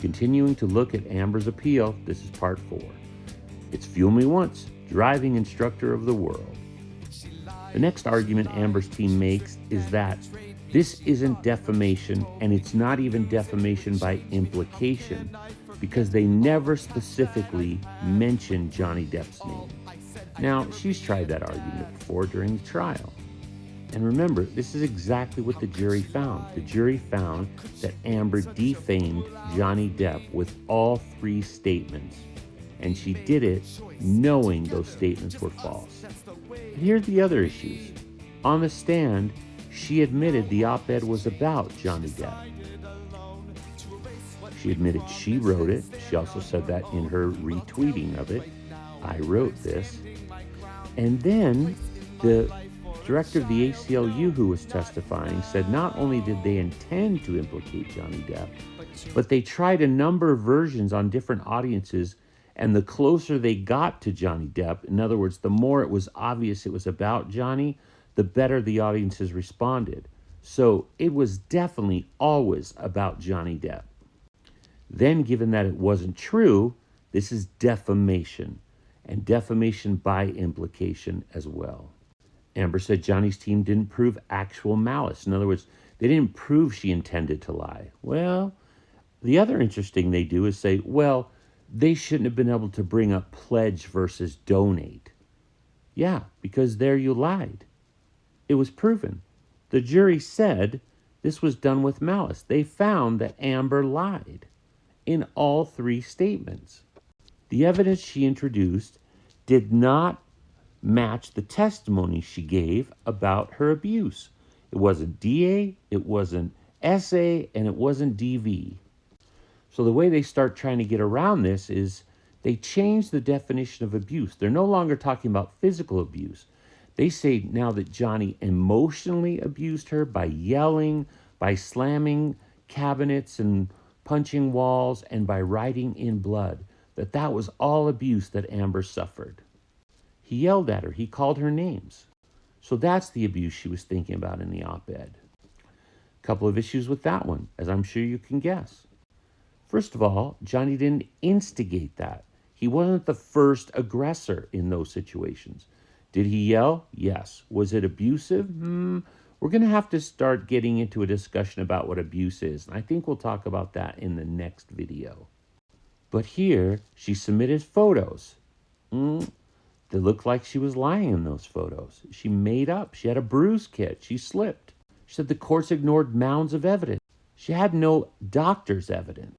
Continuing to look at Amber's appeal, this is part 4. It's Fuel Me Once, driving instructor of the world. The next argument Amber's team makes is that this isn't defamation, and it's not even defamation by implication, because they never specifically mention Johnny Depp's name. Now, she's tried that argument before during the trial. And remember, this is exactly what the jury found. The jury found that Amber defamed Johnny Depp with all 3 statements. And she did it knowing those statements were false. But here's the other issues. On the stand, she admitted the op-ed was about Johnny Depp. She admitted she wrote it. She also said that in her retweeting of it. I wrote this. And then the director of the ACLU who was testifying said not only did they intend to implicate Johnny Depp, but they tried a number of versions on different audiences, and the closer they got to Johnny Depp, in other words, the more it was obvious it was about Johnny, the better the audiences responded. So it was definitely always about Johnny Depp. Then, given that it wasn't true, this is defamation, and defamation by implication as well. Amber said Johnny's team didn't prove actual malice. In other words, they didn't prove she intended to lie. Well, the other interesting they do is say, well, they shouldn't have been able to bring up pledge versus donate. Yeah, because there you lied. It was proven. The jury said this was done with malice. They found that Amber lied in all 3 statements. The evidence she introduced did not match the testimony she gave about her abuse. It wasn't DA, it wasn't SA, and it wasn't DV. So the way they start trying to get around this is they change the definition of abuse. They're no longer talking about physical abuse. They say now that Johnny emotionally abused her by yelling, by slamming cabinets and punching walls, and by writing in blood, that was all abuse that Amber suffered. He yelled at her. He called her names. So that's the abuse she was thinking about in the op-ed. A couple of issues with that one, as I'm sure you can guess. First of all, Johnny didn't instigate that. He wasn't the first aggressor in those situations. Did he yell? Yes. Was it abusive? We're going to have to start getting into a discussion about what abuse is. And I think we'll talk about that in the next video. But here, she submitted photos. They looked like she was lying in those photos. She made up. She had a bruise kit. She slipped. She said the courts ignored mounds of evidence. She had no doctor's evidence.